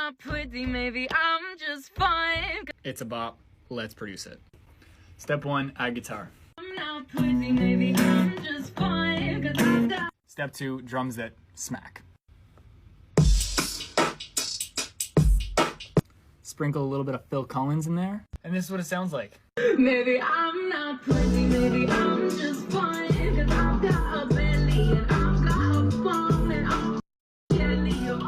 not pretty, maybe I'm just fine. It's a bop. Let's produce it. Step 1, add guitar. I'm not pretty, maybe I'm just fine. 'Cause I've got Step 2, drums that smack. Sprinkle a little bit of Phil Collins in there, and this is what it sounds like. maybe I'm not pretty, maybe I'm just fine. 'Cause I've got a belly and I've got a phone and I'm telling you.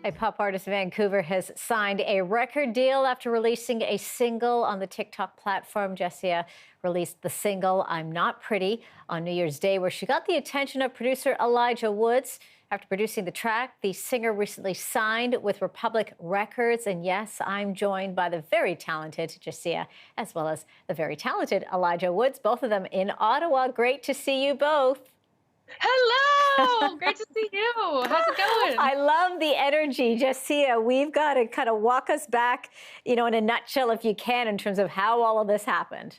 A pop artist in Vancouver has signed a record deal after releasing a single on the TikTok platform. Jessia released the single I'm Not Pretty on New Year's Day, where she got the attention of producer Elijah Woods. After producing the track, the singer recently signed with Republic Records. And yes, I'm joined by the very talented Jessia, as well as the very talented Elijah Woods, both of them in Ottawa. Great to see you both. Hello! Great to see you. How's it going? I love the energy. Jessia, we've got to kind of walk us back, in a nutshell, if you can, in terms of how all of this happened.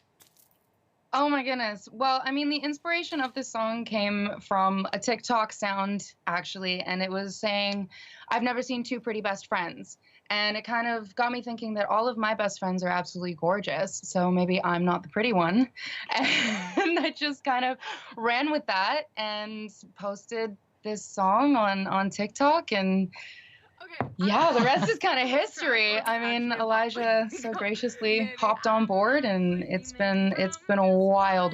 Oh my goodness. Well, I mean, the inspiration of this song came from a TikTok sound, actually, and it was saying, I've never seen two pretty best friends. And it kind of got me thinking that all of my best friends are absolutely gorgeous, so maybe I'm not the pretty one. And I just kind of ran with that and posted this song on TikTok, and yeah, the rest is kind of history. I mean, Elijah so graciously hopped on board, and it's been a wild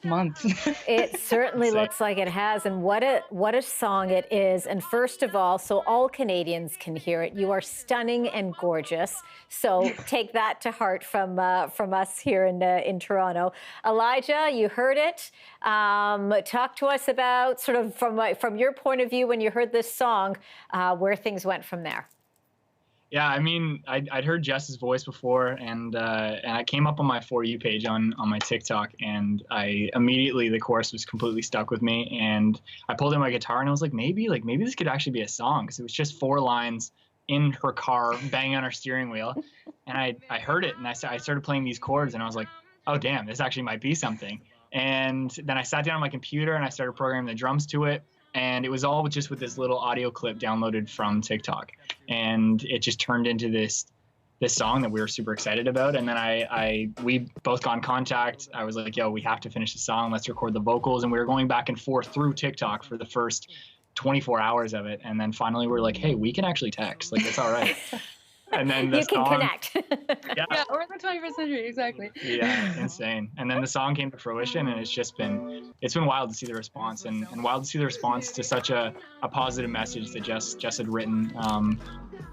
month. It certainly looks like it has, and what a song it is. And first of all, so all Canadians can hear it, you are stunning and gorgeous. So take that to heart from us here in Toronto. Elijah, you heard it. Talk to us about sort of from your point of view when you heard this song, where things went from there. Yeah, I mean, I'd heard Jess's voice before, and I came up on my For You page on my TikTok, and I immediately, the chorus was completely stuck with me, and I pulled in my guitar, and I was like, maybe this could actually be a song, because it was just 4 lines in her car, banging on her steering wheel, and I heard it, and I started playing these chords, and I was like, oh, damn, this actually might be something. And then I sat down on my computer, and I started programming the drums to it. And it was all just with this little audio clip downloaded from TikTok. And it just turned into this song that we were super excited about. And then we both got in contact. I was like, yo, we have to finish the song. Let's record the vocals. And we were going back and forth through TikTok for the first 24 hours of it. And then finally we're like, hey, we can actually text. Like, it's all right. And then the you can song, connect. Yeah, we're in the 21st century, exactly. Yeah, insane. And then the song came to fruition, and it's been wild to see the response, and wild to see the response to such a positive message that Jess had written,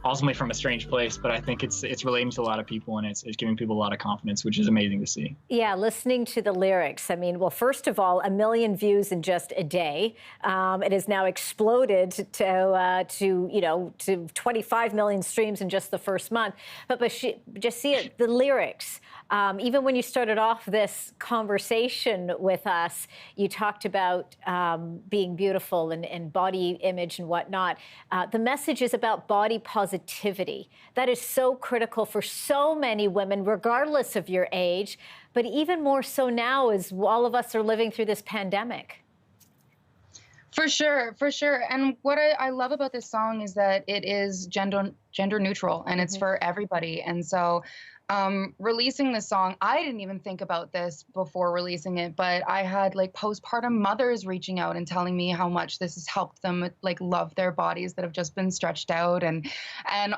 ultimately from a strange place, but I think it's relating to a lot of people, and it's giving people a lot of confidence, which is amazing to see. Yeah, listening to the lyrics, I mean, well, first of all, 1 million views in just a day. It has now exploded to 25 million streams in just the first month. But just see it, the lyrics. Even when you started off this conversation with us, you talked about being beautiful and body image and whatnot. The message is about body positivity. That is so critical for so many women, regardless of your age, but even more so now as all of us are living through this pandemic. For sure. And what I love about this song is that it is gender neutral, and it's for everybody. And so releasing this song, I didn't even think about this before releasing it, but I had like postpartum mothers reaching out and telling me how much this has helped them like love their bodies that have just been stretched out, and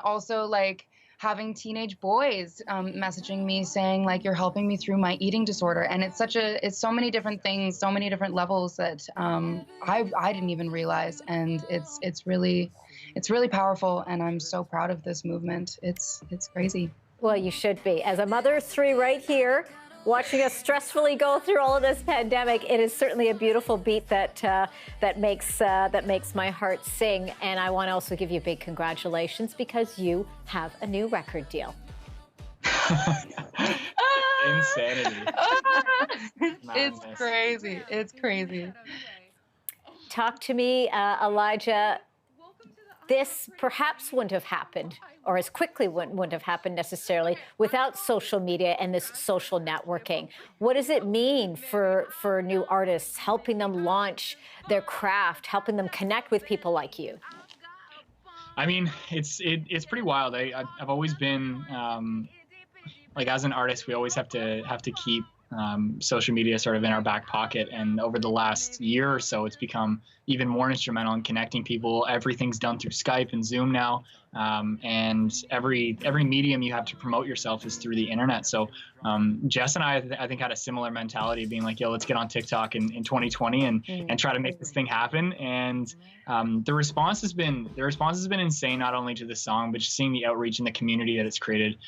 also like having teenage boys messaging me saying like, you're helping me through my eating disorder. And it's so many different things, so many different levels that I didn't even realize. And it's really powerful. And I'm so proud of this movement. It's crazy. Well, you should be. As a mother of 3 right here, watching us stressfully go through all of this pandemic, it is certainly a beautiful beat that makes my heart sing. And I want to also give you a big congratulations because you have a new record deal. Insanity. It's crazy. It's crazy. Talk to me, Elijah. This perhaps wouldn't have happened, or as quickly wouldn't have happened necessarily, without social media and this social networking. What does it mean for new artists, helping them launch their craft, helping them connect with people like you? I mean, it's pretty wild. I've always been like, as an artist, we always have to keep social media sort of in our back pocket. And over the last year or so, it's become even more instrumental in connecting people. Everything's done through Skype and Zoom now. And every medium you have to promote yourself is through the internet. So Jess and I think had a similar mentality, being like, yo, let's get on TikTok in 2020 and try to make this thing happen. And the response has been insane, not only to the song, but just seeing the outreach and the community that it's created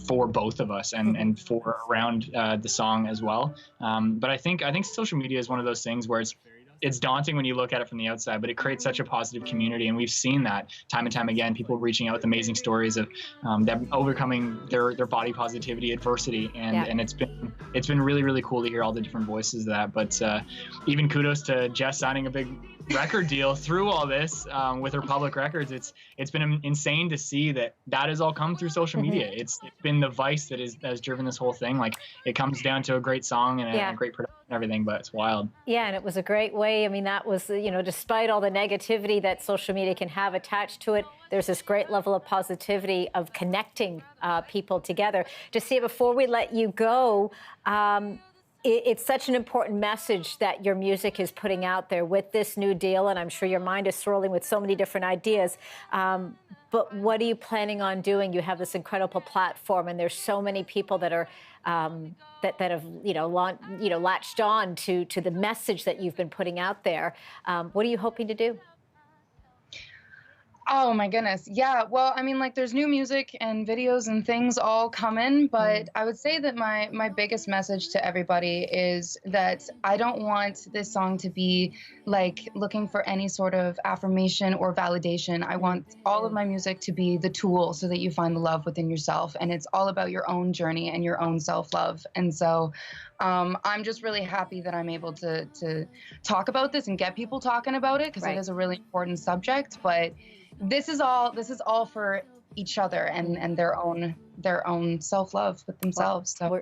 for both of us and for around the song as well. But I think social media is one of those things where it's daunting when you look at it from the outside, but it creates such a positive community. And we've seen that time and time again, people reaching out with amazing stories of them overcoming their body positivity adversity. And it's been really, really cool to hear all the different voices of that. But even kudos to Jess signing a big record deal through all this with Republic Records. It's been insane to see that has all come through social media. It's been the vice that has driven this whole thing. Like, it comes down to a great song and a great production and everything, but it's wild. Yeah, and it was a great way. I mean, that was, despite all the negativity that social media can have attached to it, there's this great level of positivity of connecting people together. Just before we let you go, it's such an important message that your music is putting out there with this new deal, and I'm sure your mind is swirling with so many different ideas. But what are you planning on doing? You have this incredible platform, and there's so many people that are that have latched on to the message that you've been putting out there. What are you hoping to do? Oh my goodness. Yeah. Well, I mean, like, there's new music and videos and things all coming, but I would say that my biggest message to everybody is that I don't want this song to be like looking for any sort of affirmation or validation. I want all of my music to be the tool so that you find the love within yourself. And it's all about your own journey and your own self-love. And so I'm just really happy that I'm able to talk about this and get people talking about it, because it is a really important subject. But this is all for each other and their own self-love with themselves. So